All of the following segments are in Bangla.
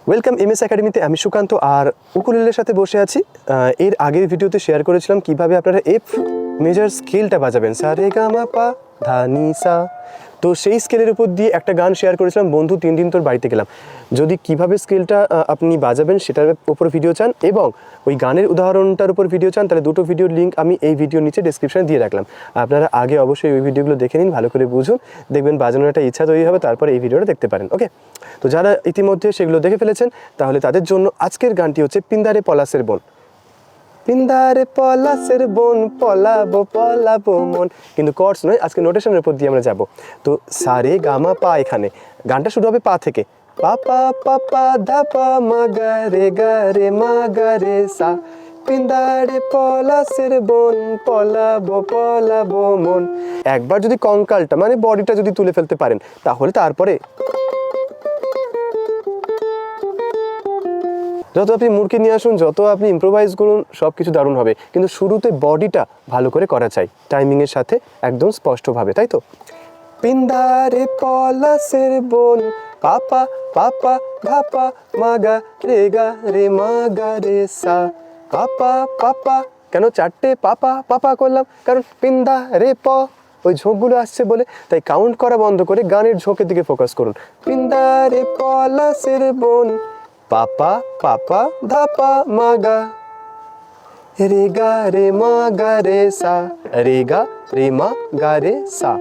ওয়েলকাম এমএস একাডেমিতে। আমি সুকান্ত আর উকুলেলের সাথে বসে আছি। এর আগের ভিডিওতে শেয়ার করেছিলাম কিভাবে আপনারা এফ মেজর স্কেলটা বাজাবেন, সা রে গা মা পা ধা নি সা। তো সেই স্কেলের উপর দিয়ে একটা গান শেয়ার করেছিলাম, বন্ধু 3 দিন তোর বাড়িতে গেলাম। যদি কিভাবে স্কেলটা আপনি বাজাবেন সেটার উপর ভিডিও চান এবং ওই গানের উদাহরণটার উপর ভিডিও চান, তাহলে দুটো ভিডিওর লিঙ্ক আমি এই ভিডিওর নিচে ডেসক্রিপশনে দিয়ে রাখলাম। আপনারা আগে অবশ্যই ওই ভিডিওগুলো দেখে নিন, ভালো করে বুঝুন, দেখবেন বাজানোর একটা ইচ্ছা তৈরি হবে, তারপর এই ভিডিওটা দেখতে পারেন। ওকে, তো যারা ইতিমধ্যে সেগুলো দেখে ফেলেছেন তাহলে তাদের জন্য আজকের গানটি হচ্ছে পিন্দারে পলাশের বোন। পিন্দারে পলাশের বোন পলাবো পলাবো মন, কিন্তু কর্ডস নয়, আজকে নোটেশনের উপর দিয়ে আমরা যাব। তো সা রে গা মা পা, এখানে গানটা শুরু হবে পা থেকে, পা পা পা পা ধা পা মা গা রে মা গা রে সা। পিন্দারে পলাশের বোন পলাবো পলাবো মন। একবার যদি কঙ্কালটা মানে বডিটা যদি তুলে ফেলতে পারেন তাহলে তারপরে যত আপনি মুরকি নিয়ে আসুন, যত আপনি ইম্প্রোভাইজ করুন, সব কিছু দারুণ হবে, কিন্তু শুরুতে বডিটা ভালো করে করা চাই, টাইমিংয়ের সাথে একদম স্পষ্টভাবে, তাই তো? পিন্দারে পলাশের বোন পাপা পাপা ধাপা মাগা রে মা গা রে সা। পাপা পাপা, কেন চারটে পাপা পাপা করলাম? কারণ পিন্দা রে প, ওই ঝোঁকগুলো আসছে বলে, তাই কাউন্ট করা বন্ধ করে গানের ঝোঁকের দিকে ফোকাস করুন। পিন্দারে পলাশের বোন পাপা পাপা ধাপা মাগা রে মা গা রে সা, রে মা গা রে সা।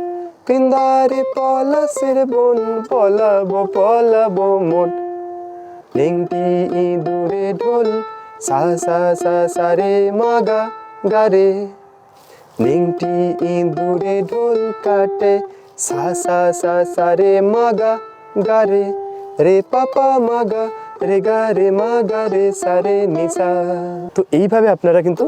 পিন্দারে পলাশের বোন পলাবো পলাবো মন। লেংটি ইঁদুরে ঢোল সা সা সা সা রে মা গা রে। লেংটি ইঁদুরে ঢোল কাটে সা সা সা সা রে মা গা রে। রে পাপা মা গা রে মা গা রে সা রে নি সা। তো এইভাবে আপনারা কিন্তু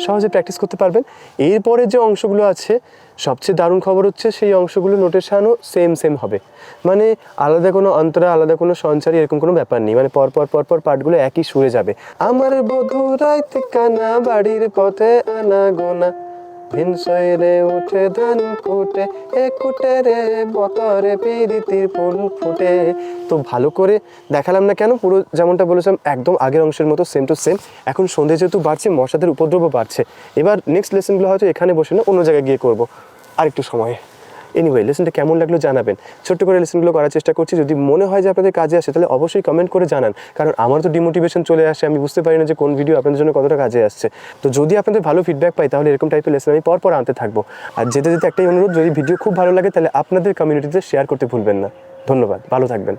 সহজে প্র্যাকটিস করতে পারবেন। এরপরে যে অংশগুলো আছে, সবচেয়ে দারুণ খবর হচ্ছে সেই অংশগুলো নোটেশনও সেম হবে, মানে আলাদা কোনো অন্তরা, আলাদা কোনো সঞ্চারী, এরকম কোনো ব্যাপার নেই, মানে পরপর পার্টগুলো একই সুরে যাবে। আমার বধূ রাইতে কানা বাড়ির পথে আনা গোনা, ভিনসইরে উঠে ধান কুটে এ কুটে রে বতরে পিরিতির ফুল ফুটে। তো ভালো করে দেখালাম না কেন? পুরো যেমনটা বলেছিলাম একদম আগের অংশের মতো সেম টু সেম। এখন সন্ধে যেহেতু বাড়ছে, মশাদের উপদ্রবও বাড়ছে। এবার নেক্সট লেসনগুলো হয়তো এখানে বসে না, অন্য জায়গায় গিয়ে করবো আরেকটু সময়ে। এনিওয়ে, লেসনটা কেমন লাগলো জানাবেন। ছোট্ট করে লেসনগুলো করার চেষ্টা করছি, যদি মনে হয় যে আপনাদের কাজে আসে তাহলে অবশ্যই কমেন্ট করে জানান, কারণ আমার তো ডিমোটিভেশন চলে আসে, আমি বুঝতে পারি না যে কোন ভিডিও আপনাদের জন্য কতটা কাজে আসছে। তো যদি আপনাদের ভালো ফিডব্যাক পাই তাহলে এরকম টাইপের লেসন আমি পর আনতে থাকবো। আর যেতে একটাই অনুরোধ, যদি ভিডিও খুব ভালো লাগে তাহলে আপনাদের কমিউনিটিতে শেয়ার করতে ভুলবেন না। ধন্যবাদ, ভালো থাকবেন।